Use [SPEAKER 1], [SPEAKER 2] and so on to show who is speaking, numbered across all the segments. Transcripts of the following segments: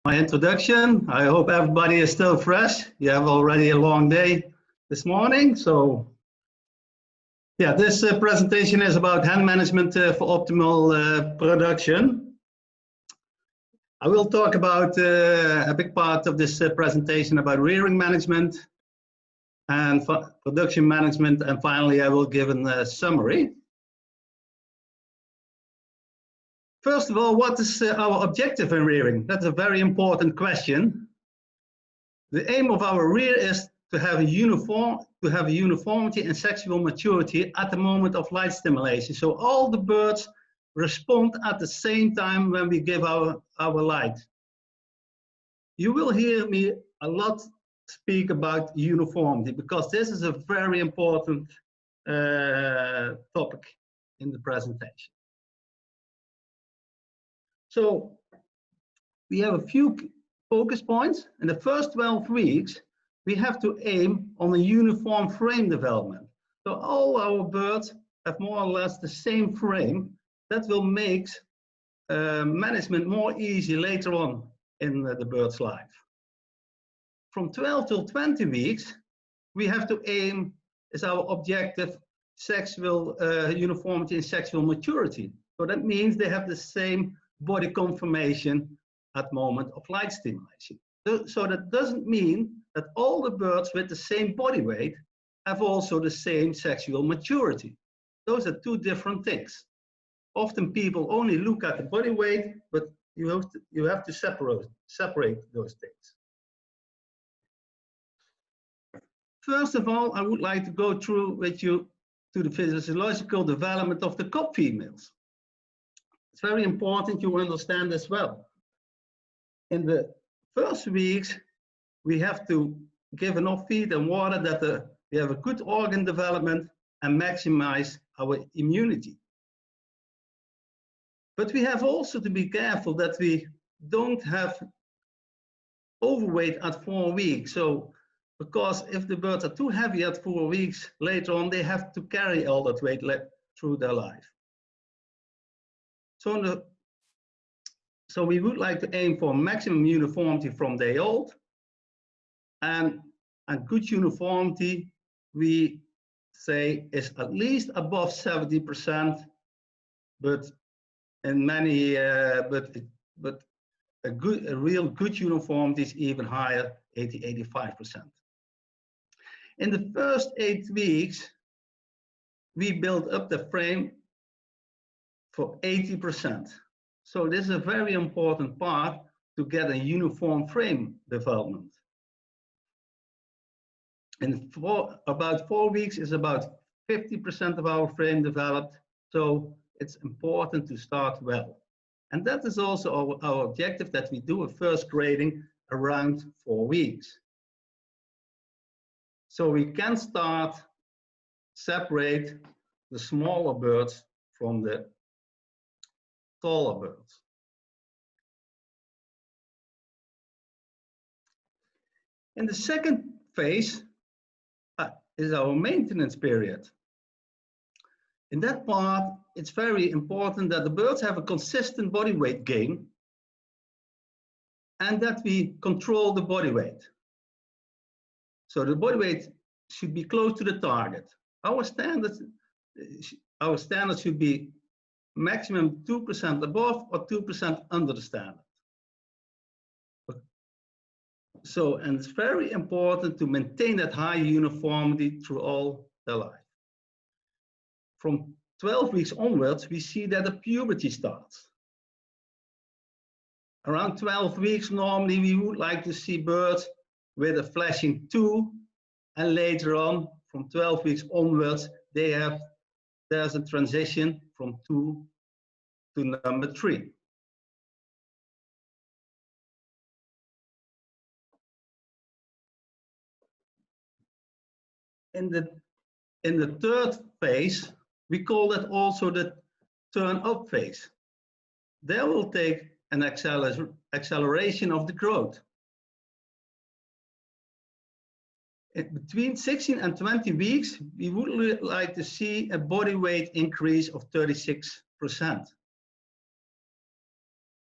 [SPEAKER 1] My introduction. I hope everybody is still fresh. You have already a long day this morning. So yeah, this presentation is about hand management for optimal production. I will talk about a big part of this presentation about rearing management and production management, and finally I will give a summary. First of all, what is our objective in rearing? That's a very important question. The aim of our rear is to have a uniformity and sexual maturity at the moment of light stimulation. So all the birds respond at the same time when we give our light. You will hear me a lot speak about uniformity because this is a very important topic in the presentation. So we have a few focus points. In the first 12 weeks, we have to aim on a uniform frame development. So all our birds have more or less the same frame. That will make management more easy later on in the bird's life. From 12 till 20 weeks, we have to aim as our objective sexual uniformity and sexual maturity. So that means they have the same body conformation at moment of light stimulation. So that doesn't mean that all the birds with the same body weight have also the same sexual maturity. Those are two different things. Often people only look at the body weight, but you have to separate those things. First of all, I would like to go through with you to the physiological development of the cock females. It's very important you understand as well. In the first weeks, we have to give enough feed and water that we have a good organ development and maximize our immunity. But we have also to be careful that we don't have overweight at 4 weeks. So, because if the birds are too heavy at 4 weeks, later on they have to carry all that weight through their life. So we would like to aim for maximum uniformity from day old, and a good uniformity we say is at least above 70%, but in many but a real good uniformity is even higher, 80–85%. In the first 8 weeks, we build up the frame for 80%. So this is a very important part to get a uniform frame development. And about 4 weeks is about 50% of our frame developed. So it's important to start well. And that is also our objective, that we do a first grading around 4 weeks. So we can separate the smaller birds from the taller birds. In the second phase is our maintenance period. In that part, it's very important that the birds have a consistent body weight gain and that we control the body weight. So the body weight should be close to the target. Our standard should be maximum 2% above or 2% under the standard. So, and it's very important to maintain that high uniformity through all their life. From 12 weeks onwards, we see that the puberty starts. Around 12 weeks, normally we would like to see birds with a flashing 2, and later on, from 12 weeks onwards, there's a transition from 2 to number 3. In the third phase, we call that also the turn up phase. There will take an acceleration of the growth. Between 16 and 20 weeks, we would like to see a body weight increase of 36%.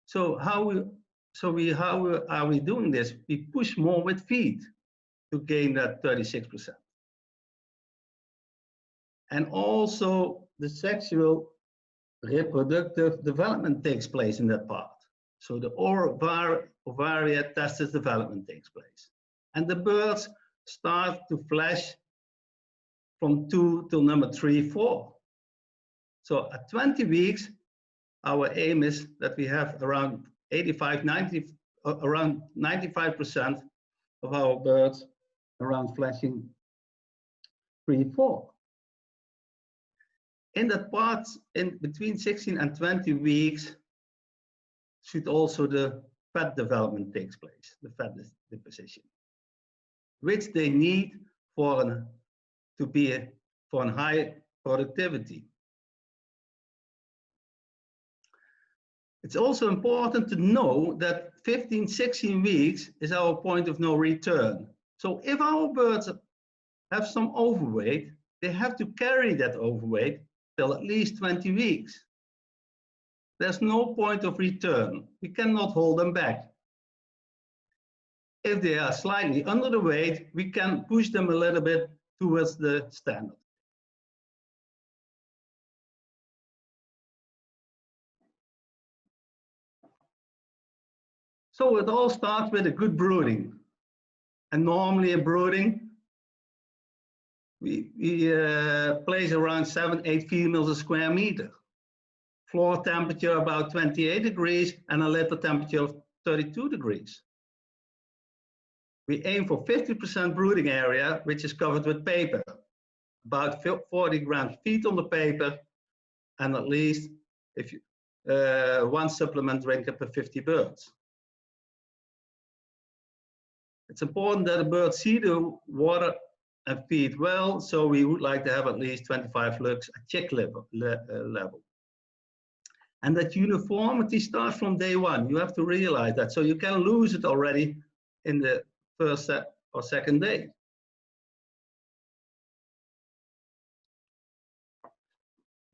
[SPEAKER 1] So how So how are we doing this? We push more with feed to gain that 36%. And also the sexual reproductive development takes place in that part. So the ovarian testis development takes place. And the birds start to flash from 2 till number 3, 4. So at 20 weeks, our aim is that we have around 95% of our birds around flashing 3, 4. In that part, in between 16 and 20 weeks, should also the fat development takes place, the fat deposition, which they need for a high productivity. It's also important to know that 15, 16 weeks is our point of no return. So if our birds have some overweight, they have to carry that overweight till at least 20 weeks. There's no point of return. We cannot hold them back. If they are slightly under the weight, we can push them a little bit towards the standard. So it all starts with a good brooding. And normally in brooding, we place around 7-8 females a square meter. Floor temperature about 28 degrees and a litter temperature of 32 degrees. We aim for 50% brooding area, which is covered with paper. About 40 grams feed on the paper, and at least one supplement drinker per 50 birds. It's important that the birds see the water and feed well, so we would like to have at least 25 lux at chick level. And that uniformity starts from day one. You have to realize that. So you can lose it already in the first or second day.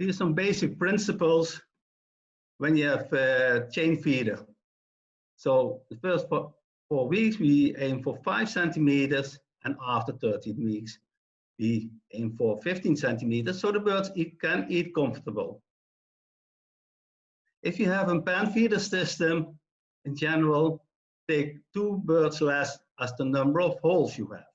[SPEAKER 1] Here's some basic principles when you have a chain feeder. So the first 4 weeks, we aim for 5 centimeters, and after 13 weeks, we aim for 15 centimeters, so the birds can eat comfortable. If you have a pan feeder system, in general, take 2 birds less as the number of holes you have.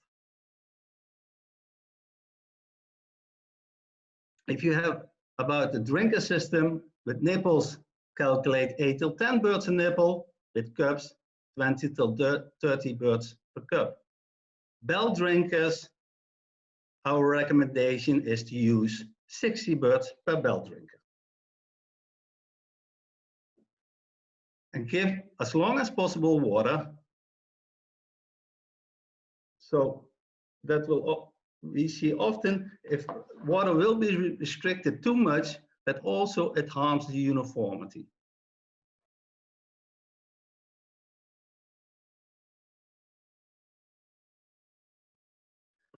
[SPEAKER 1] If you have about the drinker system with nipples, calculate 8 till 10 birds a nipple. With cups, 20 till 30 birds per cup. Bell drinkers, our recommendation is to use 60 birds per bell drinker. And give as long as possible water. So that will, we see often if water will be restricted too much, that also it harms the uniformity.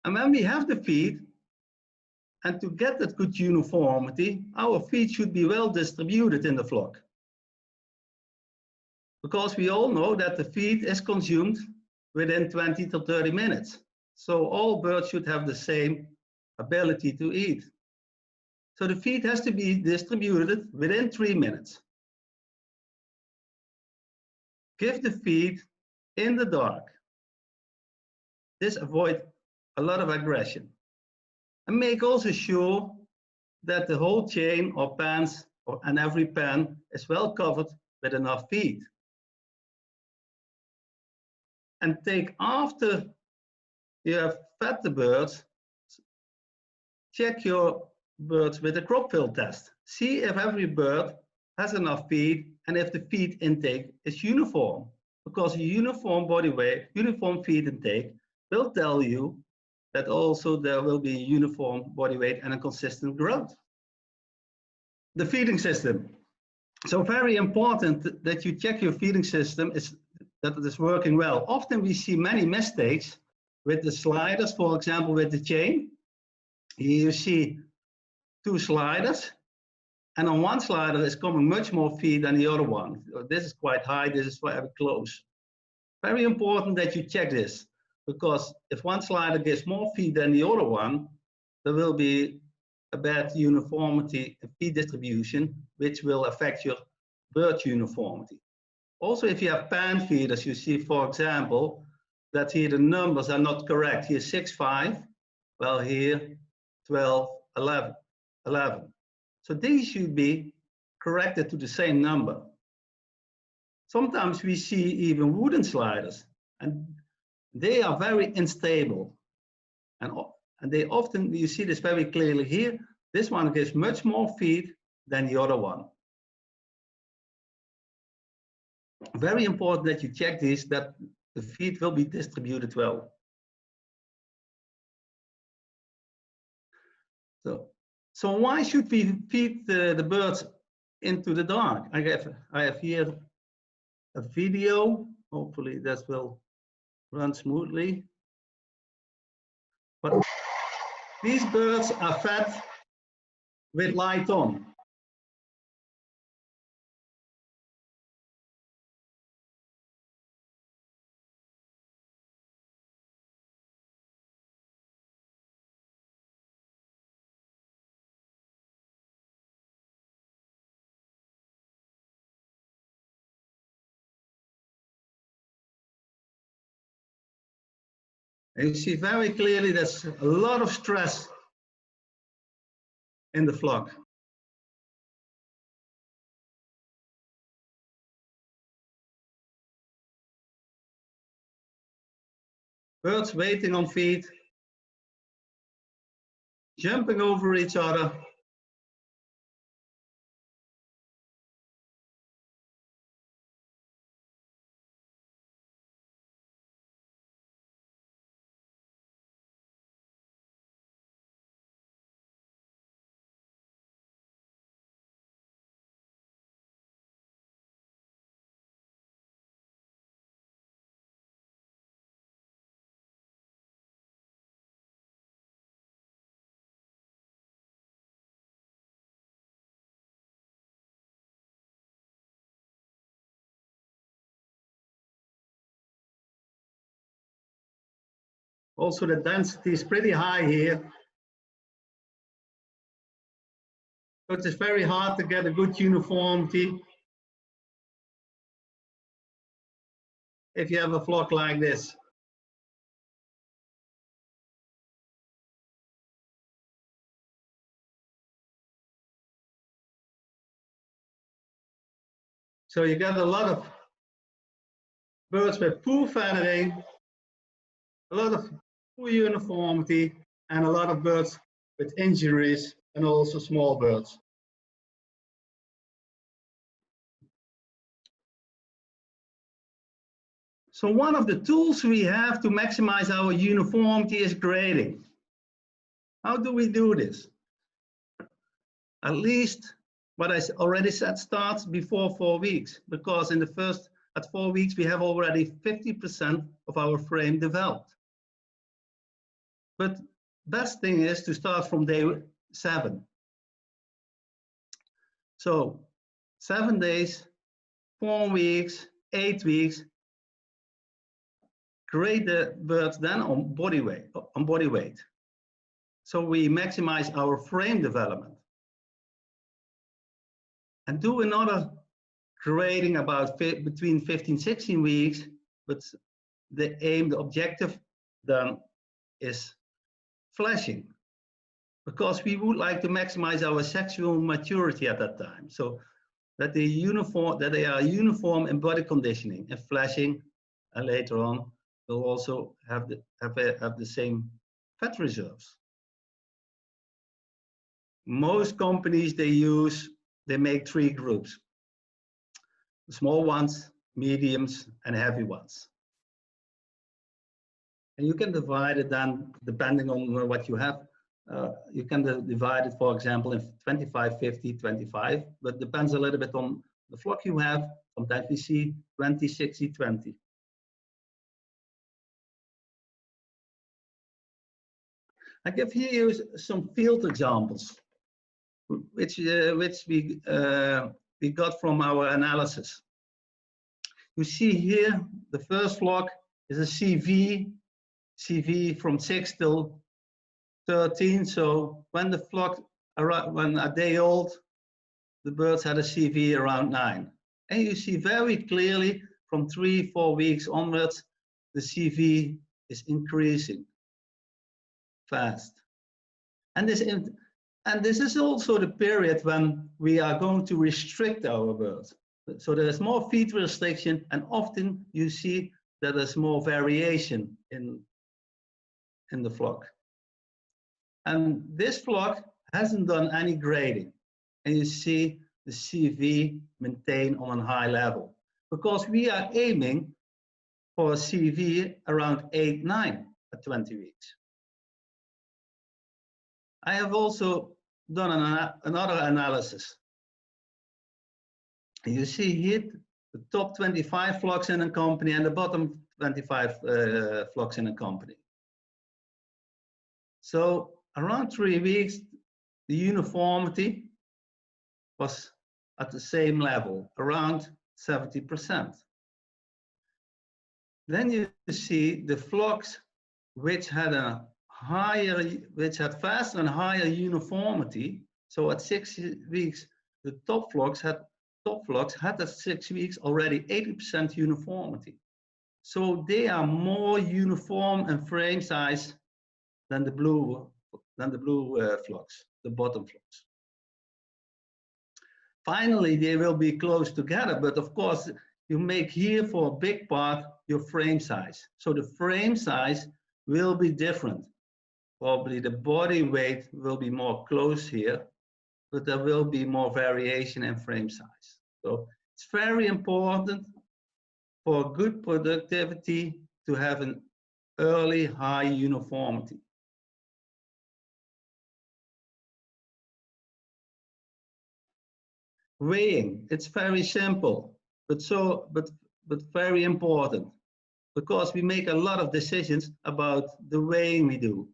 [SPEAKER 1] And when we have the feed, and to get that good uniformity, our feed should be well distributed in the flock. Because we all know that the feed is consumed within 20 to 30 minutes. So all birds should have the same ability to eat. So the feed has to be distributed within 3 minutes. Give the feed in the dark. This avoids a lot of aggression. And make also sure that the whole chain or pans and every pan is well covered with enough feed. And take after you have fed the birds, check your birds with a crop fill test. See if every bird has enough feed and if the feed intake is uniform. Because a uniform body weight, uniform feed intake will tell you that also there will be a uniform body weight and a consistent growth. The feeding system. So very important that you check your feeding system that it is working well. Often we see many mistakes with the sliders, for example, with the chain. Here you see 2 sliders, And on one slider is coming much more feed than the other one. This is quite high, this is very close. Very important that you check this, because if one slider gives more feed than the other one, there will be a bad uniformity in feed distribution, which will affect your bird uniformity. Also, if you have pan feeders, you see, for example, that here the numbers are not correct. Here 6, 5, well here 12, 11. So these should be corrected to the same number. Sometimes we see even wooden sliders, and they are very unstable. And they often, you see this very clearly here, this one gives much more feed than the other one. Very important that you check this, that the feed will be distributed well. So why should we feed the birds into the dark? I have here a video. Hopefully this will run smoothly. But these birds are fed with light on. And you see very clearly there's a lot of stress in the flock. Birds waiting on feed, jumping over each other. Also, the density is pretty high here. So it's very hard to get a good uniformity if you have a flock like this. So you get a lot of birds with poor feathering, a lot of poor uniformity, and a lot of birds with injuries, and also small birds. So one of the tools we have to maximize our uniformity is grading. How do we do this? At least what I already said starts before 4 weeks, because in the first, at 4 weeks, we have already 50% of our frame developed. But best thing is to start from day 7. So 7 days, 4 weeks, 8 weeks, grade the birds then on body weight. So we maximize our frame development. And do another grading about between 15, 16 weeks, but the aim, the objective then is flashing, because we would like to maximize our sexual maturity at that time. So that they are uniform in body conditioning and flashing, and later on will also have the same fat reserves. Most companies they make 3 groups: small ones, mediums, and heavy ones. And you can divide it then, depending on what you have. You can divide it, for example, in 25, 50, 25, but depends a little bit on the flock you have. Sometimes we see 20, 60, 20. I give you some field examples. which we got from our analysis. You see here, the first flock is a CV from 6 till 13. So when the flock, when a day old, the birds had a CV around 9. And you see very clearly from 3-4 weeks onwards, the CV is increasing fast. And this is also the period when we are going to restrict our birds. So there's more feed restriction, and often you see that there's more variation in the flock. And this flock hasn't done any grading. And you see the CV maintain on a high level, because we are aiming for a CV around 8-9 at 20 weeks. I have also done another analysis. You see here the top 25 flocks in a company and the bottom 25 flocks in a company. So around 3 weeks, the uniformity was at the same level, around 70%. Then you see the flocks which had faster and higher uniformity. So at 6 weeks, the top flocks had at 6 weeks already 80% uniformity. So they are more uniform in frame size than the blue flocks, the bottom flocks. Finally, they will be close together, but of course, you make here for a big part your frame size. So the frame size will be different. Probably the body weight will be more close here, but there will be more variation in frame size. So it's very important for good productivity to have an early high uniformity. Weighing, it's very simple, but very important, because we make a lot of decisions about the weighing we do.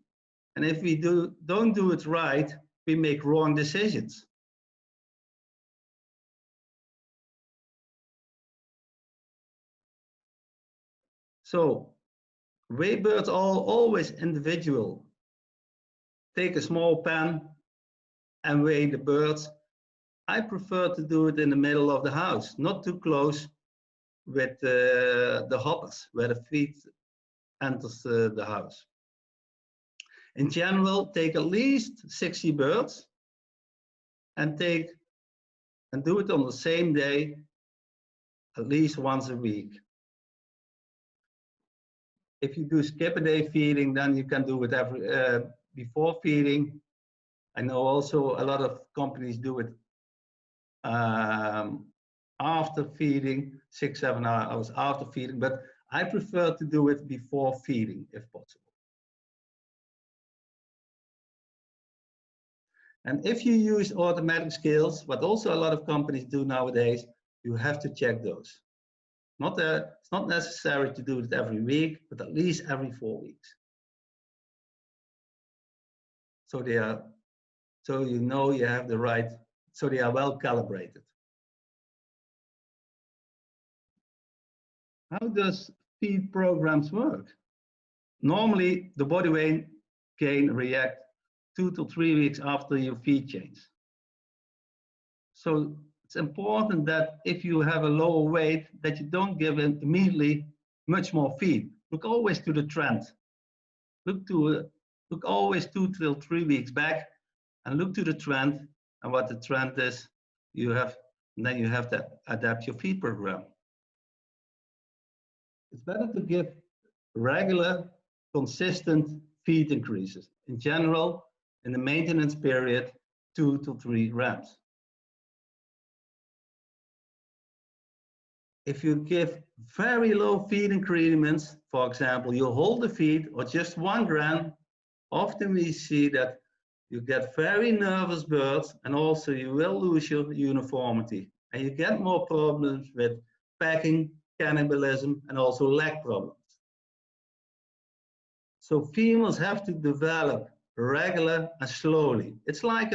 [SPEAKER 1] And if we don't do it right, we make wrong decisions. So weigh birds are always individual. Take a small pen and weigh the birds. I prefer to do it in the middle of the house, not too close with the hoppers, where the feed enters the house. In general, take at least 60 birds and do it on the same day, at least once a week. If you do skip a day feeding, then you can do it before feeding. I know also a lot of companies do it after feeding, 6-7 hours after feeding, but I prefer to do it before feeding if possible. And if you use automatic scales, what also a lot of companies do nowadays, you have to check those. It's not necessary to do it every week, but at least every 4 weeks. So you know you have the right, so they are well calibrated. How does feed programs work? Normally, the body weight gain react 2 to 3 weeks after your feed change. So it's important that if you have a lower weight, that you don't give them immediately much more feed. Look always to the trend. Look always 2 till 3 weeks back, and look to the trend, and what the trend is, then you have to adapt your feed program. It's better to give regular, consistent feed increases. In general, in the maintenance period, 2 to 3 grams. If you give very low feed increments, for example, you hold the feed or just 1 gram, often we see that you get very nervous birds, and also you will lose your uniformity, and you get more problems with packing, cannibalism, and also leg problems. So females have to develop regular and slowly. It's like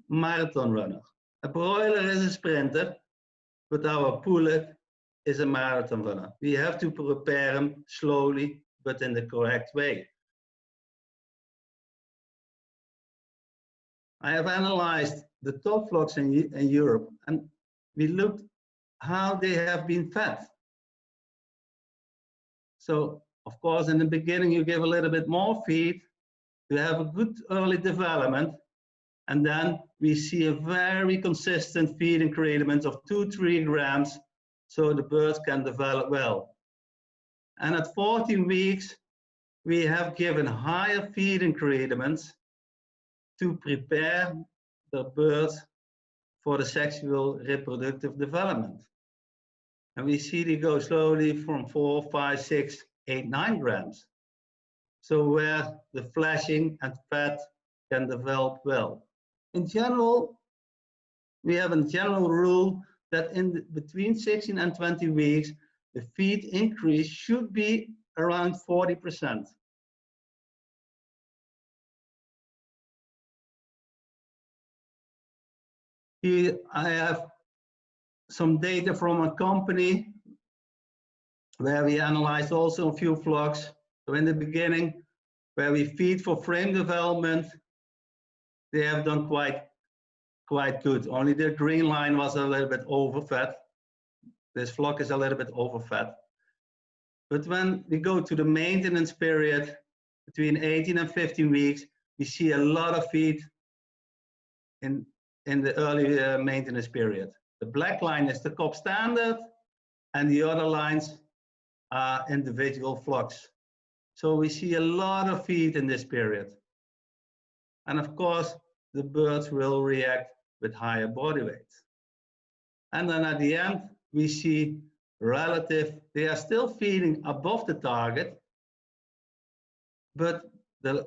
[SPEAKER 1] marathon runner. A broiler is a sprinter, but our pullet is a marathon runner. We have to prepare him slowly, but in the correct way. I have analyzed the top flocks in Europe, and we looked how they have been fed. So, of course, in the beginning, you give a little bit more feed to have a good early development. And then we see a very consistent feed increment of 2-3 grams, so the birds can develop well. And at 14 weeks, we have given higher feed increments to prepare the birds for the sexual reproductive development. And we see they go slowly from 4, 5, 6, 8, 9 grams. So where the flashing and fat can develop well. In general, we have a general rule that between 16 and 20 weeks, the feed increase should be around 40%. Here I have some data from a company where we analyzed also a few flocks. So in the beginning, where we feed for frame development, they have done quite good. Only the green line was a little bit overfed. This flock is a little bit overfed. But when we go to the maintenance period, between 18 and 15 weeks, we see a lot of feed in the early maintenance period. The black line is the COP standard, and the other lines are individual flocks. So we see a lot of feed in this period. And of course, the birds will react with higher body weight. And then at the end, we see they are still feeding above the target, but the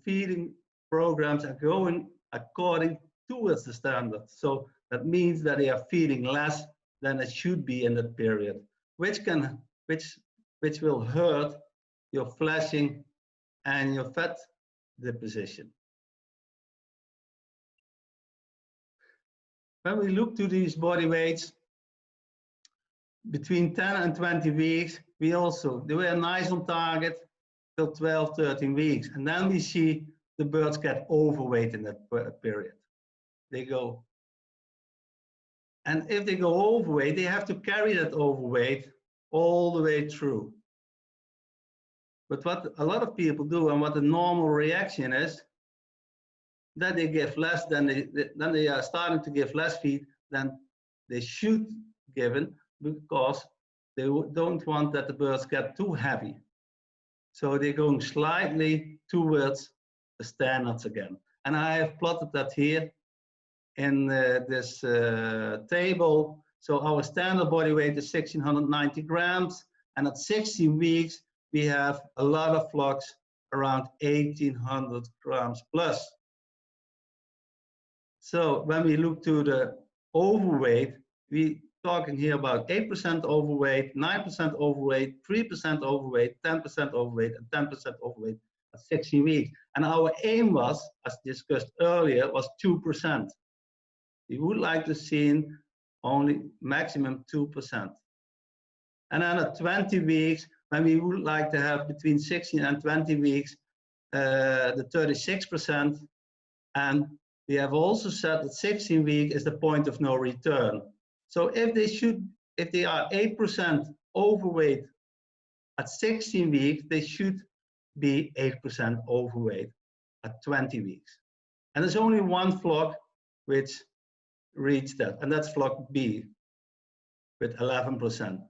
[SPEAKER 1] feeding programs are going according towards the standard. So that means that they are feeding less than it should be in that period, which will hurt your flashing and your fat deposition. When we look to these body weights, between 10 and 20 weeks, they were nice on target till 12, 13 weeks. And then we see the birds get overweight in that period. They go, and if they go overweight, they have to carry that overweight all the way through. But what a lot of people do, and what the normal reaction is, that they give less then they are starting to give less feed than they should given, because they don't want that the birds get too heavy. So they're going slightly towards the standards again. And I have plotted that here in this table. So our standard body weight is 1,690 grams. And at 16 weeks, we have a lot of flocks around 1,800 grams plus. So when we look to the overweight, we talking here about 8% overweight, 9% overweight, 3% overweight, 10% overweight, and 10% overweight at 16 weeks. And our aim was, as discussed earlier, was 2%. We would like to see only maximum 2%. And then at 20 weeks, when we would like to have between 16 and 20 weeks, the 36%. And we have also said that 16 weeks is the point of no return. So if they are 8% overweight at 16 weeks, they should be 8% overweight at 20 weeks. And there's only one flock which reached that, and that's flock B with 11%.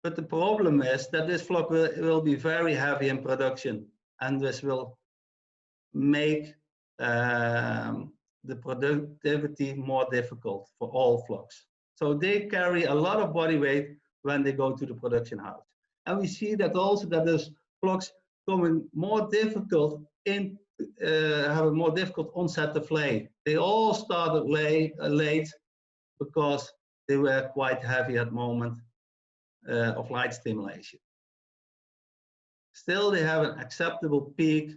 [SPEAKER 1] But the problem is that this flock will be very heavy in production, and this will make the productivity more difficult for all flocks. So they carry a lot of body weight when they go to the production house. And we see that also that those flocks coming more difficult have a more difficult onset of lay. They all started late because they were quite heavy at the moment of light stimulation. Still, they have an acceptable peak,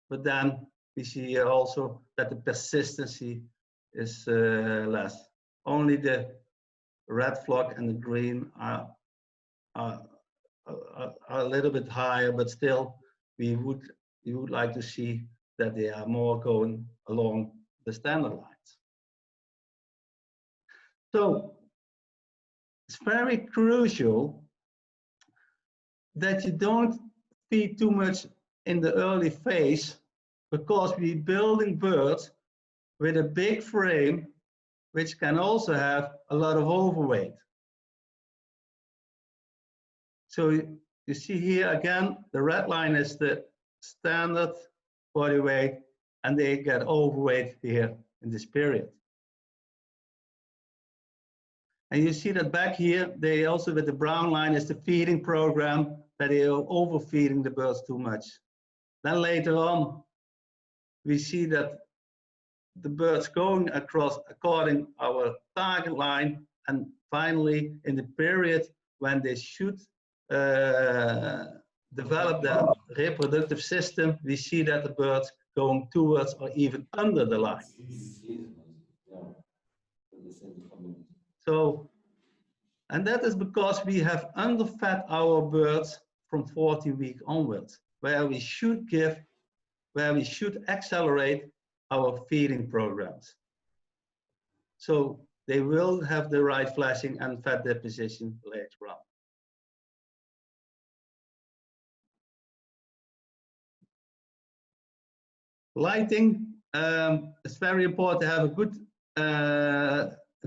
[SPEAKER 1] but then we see here also that the persistency is less. Only the red flock and the green are a little bit higher, but still we would like to see that they are more going along the standard lines. So it's very crucial that you don't feed too much in the early phase, because we're building birds with a big frame which can also have a lot of overweight. So you see here again, the red line is the standard body weight, and they get overweight here in this period. And you see that back here, they also, with the brown line, is the feeding program, that they are overfeeding the birds too much. Then later on, we see that the birds going across according our target line, and finally in the period when they should develop their reproductive system, we see that the birds going towards or even under the line. So, and that is because we have underfed our birds from 14 weeks onwards, where we should accelerate our feeding programs. So they will have the right flashing and fat deposition later on. Lighting, it's very important to have a good,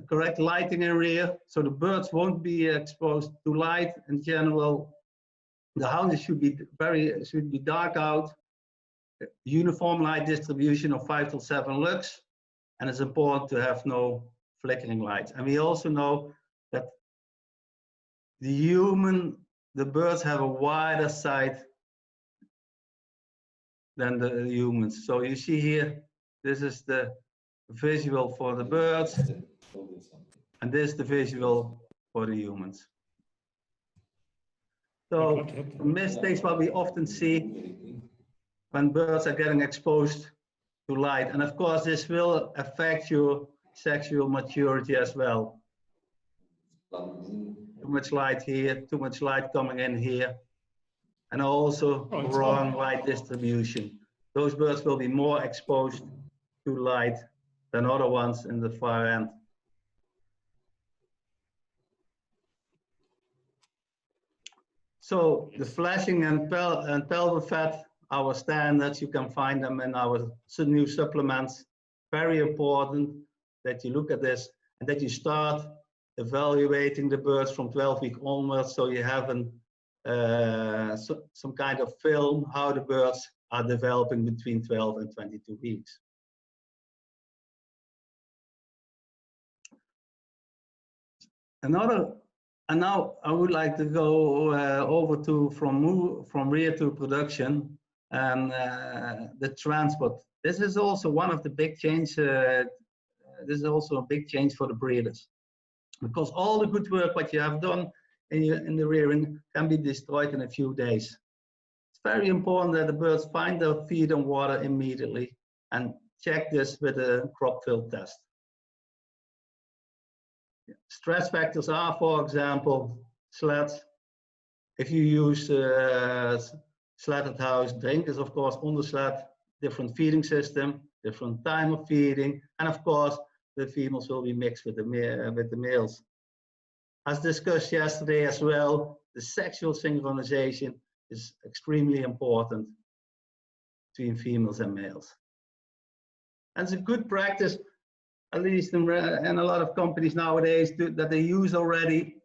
[SPEAKER 1] correct lighting area, so the birds won't be exposed to light. In general, the houses should be dark out, uniform light distribution of 5 to 7 lux, and it's important to have no flickering lights. And we also know that the birds have a wider sight than the humans. So you see here, this is the visual for the birds, and this is the visual for the humans. So mistakes what we often see when birds are getting exposed to light, and of course this will affect your sexual maturity as well. Too much light here, too much light coming in here, and also wrong light distribution. Those birds will be more exposed to light than other ones in the far end. So the flashing and pelvic fat, our standards, you can find them in our new supplements. Very important that you look at this and that you start evaluating the birds from 12 weeks onwards, so you have some kind of film how the birds are developing between 12 and 22 weeks. And now I would like to go over to from rear to production and the transport. This is also one of the big changes. This is also a big change for the breeders, because all the good work what you have done in the rearing can be destroyed in a few days. It's very important that the birds find their feed and water immediately, and check this with a crop fill test. Stress factors are, for example, sleds. If you use slatted house, drink is of course on the sled, different feeding system, different time of feeding, and of course the females will be mixed with the males. As discussed yesterday as well, the sexual synchronization is extremely important between females and males. And it's a good practice, at least in a lot of companies nowadays, that they use already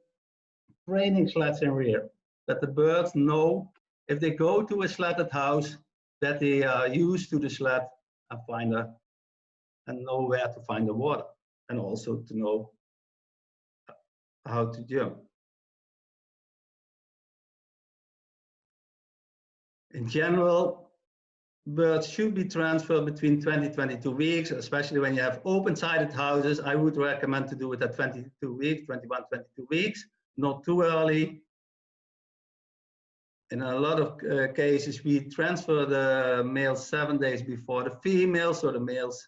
[SPEAKER 1] training sleds in rear, that the birds know if they go to a slatted house that they are used to the sled and know where to find the water, and also to know how to jump. In general, birds should be transferred between 20 and 22 weeks, especially when you have open-sided houses. I would recommend to do it at 22 weeks, 21, 22 weeks, not too early. In a lot of cases, we transfer the males 7 days before the females, so the males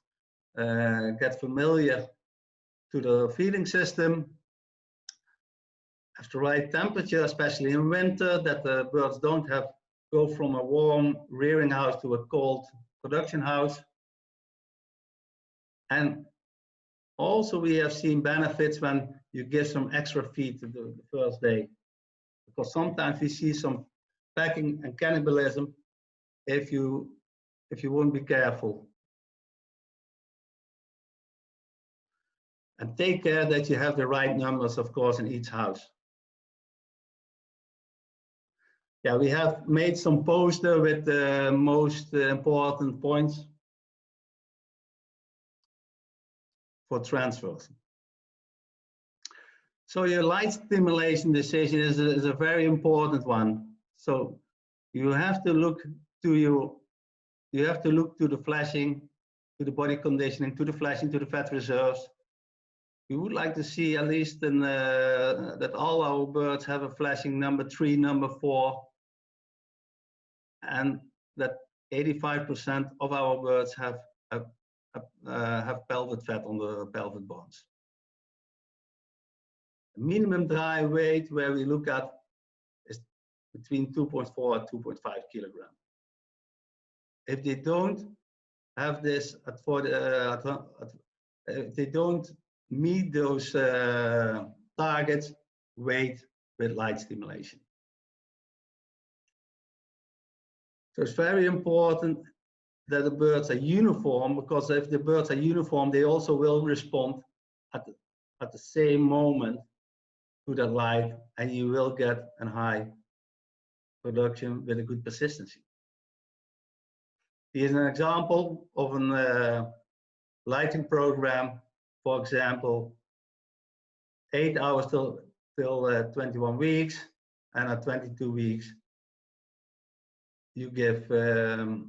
[SPEAKER 1] get familiar to the feeding system, have the right temperature, especially in winter, that the birds don't go from a warm rearing house to a cold production house. And also we have seen benefits when you give some extra feed the first day, because sometimes we see some packing and cannibalism if you won't be careful. And take care that you have the right numbers, of course, in each house. Yeah, we have made some poster with the most important points for transfers. So your light stimulation decision is a very important one. So you have to look to the flashing, to the body conditioning, to the flashing, to the fat reserves. We would like to see at least that all our birds have a flashing number 3, number 4, and that 85% of our birds have pelvic fat on the pelvic bones. The minimum dry weight where we look at is between 2.4 and 2.5 kilograms. If they don't have this if they don't meet those targets, wait with light stimulation. So it's very important that the birds are uniform, because if the birds are uniform, they also will respond at the same moment to that light, and you will get a high production with a good persistency. Here's an example of a lighting program. For example, 8 hours till 21 weeks, and at 22 weeks, you give 3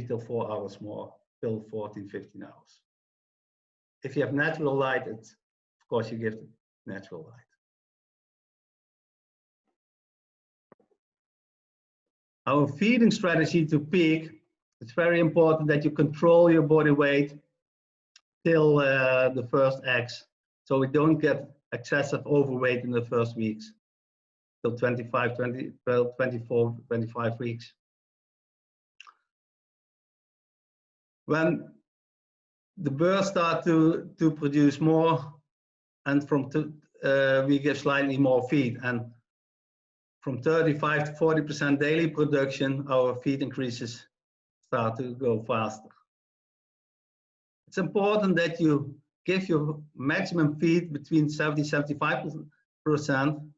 [SPEAKER 1] to 4 hours more, till 14, 15 hours. If you have natural light, of course you give natural light. Our feeding strategy to peak, it's very important that you control your body weight till the first eggs, so we don't get excessive overweight in the first weeks, till 24, 25 weeks. When the birds start to produce more, and we give slightly more feed, and from 35 to 40% daily production, our feed increases start to go faster. It's important that you give your maximum feed between 70–75%,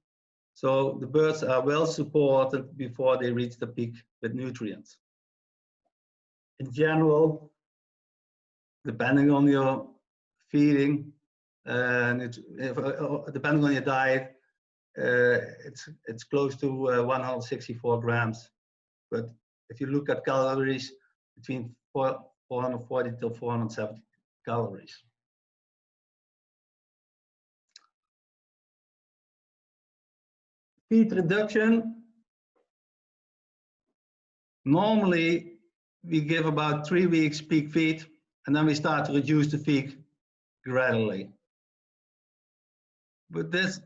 [SPEAKER 1] so the birds are well supported before they reach the peak with nutrients. In general, depending on your feeding, depending on your diet, it's close to 164 grams. But if you look at calories, between 440 to 470 calories. Feed reduction. Normally, we give about 3 weeks peak feed, and then we start to reduce the feed gradually. But this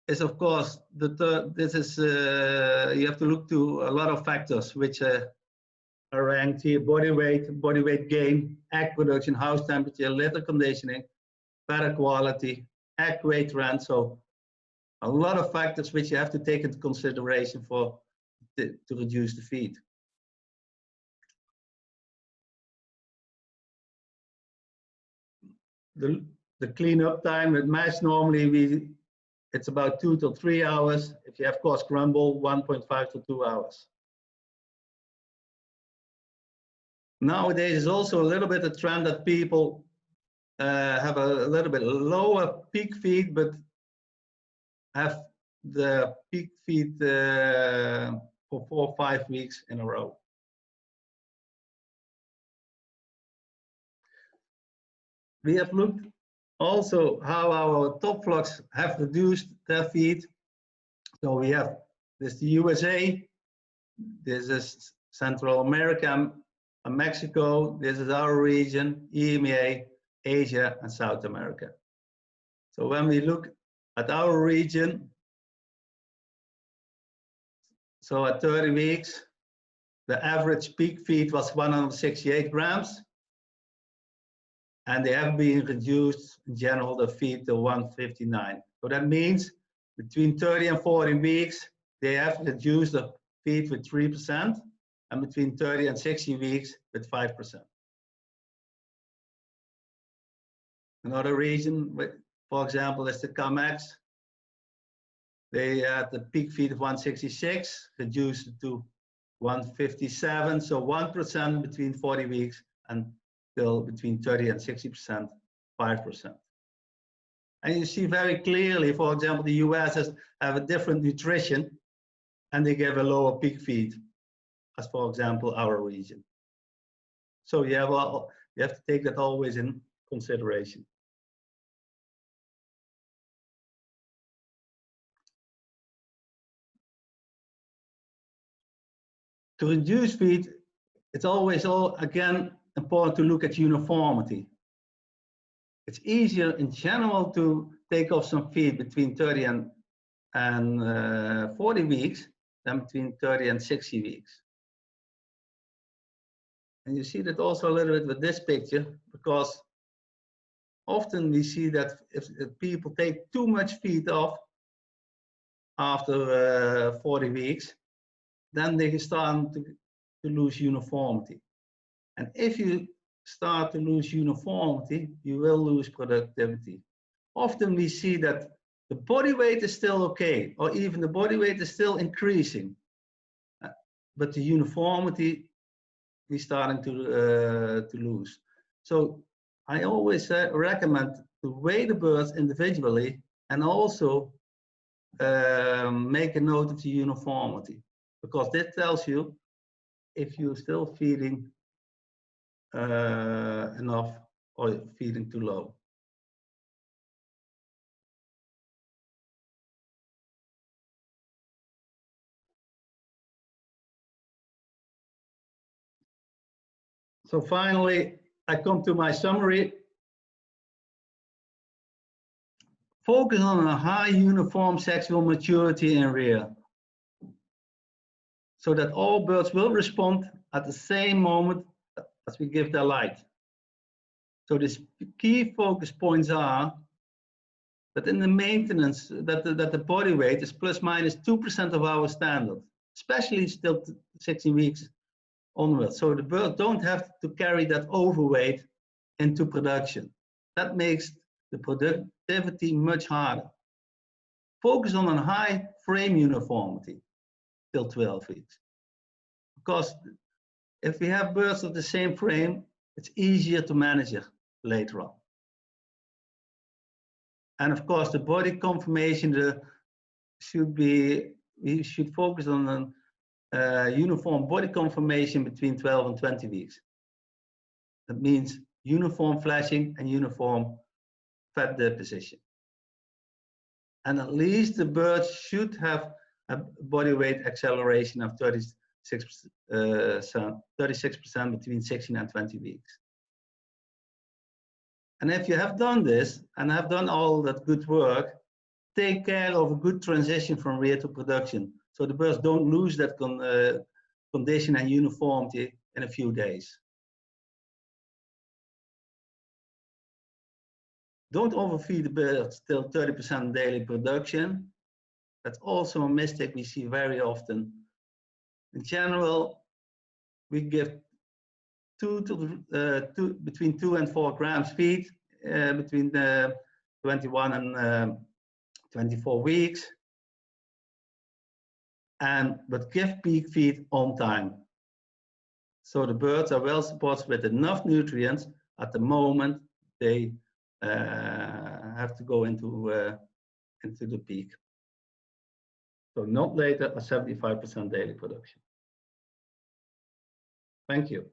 [SPEAKER 1] is, of course, you have to look to a lot of factors which are ranked here: body weight gain, egg production, house temperature, litter conditioning, feather quality, egg weight trend. So a lot of factors which you have to take into consideration to reduce the feed. The cleanup time with mash, normally it's about 2 to 3 hours. If you have coarse crumble, 1.5 to 2 hours. Nowadays, is also a little bit a trend that people have a little bit lower peak feed, but have the peak feed for 4 or 5 weeks in a row. We have looked also how our top flocks have reduced their feed. So we have this the USA, this is Central America, and Mexico. This is our region, EMEA, Asia, and South America. So when we look at our region, so at 30 weeks, the average peak feed was 168 grams, and they have been reduced in general the feed to 159. So that means between 30 and 40 weeks, they have reduced the feed with 3%, and between 30 and 60 weeks with 5%. Another region, for example, is the CAMEX. They had the peak feed of 166, reduced to 157, so 1% between 40 weeks, and still between 30 and 60%, 5%. And you see very clearly, for example, the US have a different nutrition, and they give a lower peak feed, as for example, our region. So you have to take that always in consideration. To reduce feed, it's always again important to look at uniformity. It's easier in general to take off some feed between 30 and 40 weeks than between 30 and 60 weeks. And you see that also a little bit with this picture, because often we see that if people take too much feed off after 40 weeks, then they start to lose uniformity. And if you start to lose uniformity, you will lose productivity. Often we see that the body weight is still okay, or even the body weight is still increasing, but the uniformity is starting to lose. So I always recommend to weigh the birds individually and also make a note of the uniformity, because that tells you if you're still feeding enough or feeding too low. So finally, I come to my summary. Focus on a high uniform sexual maturity in rear, so that all birds will respond at the same moment as we give their light. So the key focus points are that in the maintenance, that the body weight is plus minus 2% of our standard, especially still 16 weeks onwards. So the birds don't have to carry that overweight into production. That makes the productivity much harder. Focus on a high frame uniformity till 12 weeks. Because if we have birds of the same frame, it's easier to manage it later on. And of course, the body conformation we should focus on a uniform body conformation between 12 and 20 weeks. That means uniform flashing and uniform fat deposition. And at least the birds should have a body weight acceleration of 36% between 16 and 20 weeks. And if you have done this and have done all that good work, take care of a good transition from rear to production, so the birds don't lose that condition and uniformity in a few days. Don't overfeed the birds till 30% daily production. That's also a mistake we see very often. In general, we give between 2 and 4 grams feed between 21 and 24 weeks, but give peak feed on time. So the birds are well supported with enough nutrients at the moment they have to go into the peak. So not later than 75% daily production. Thank you.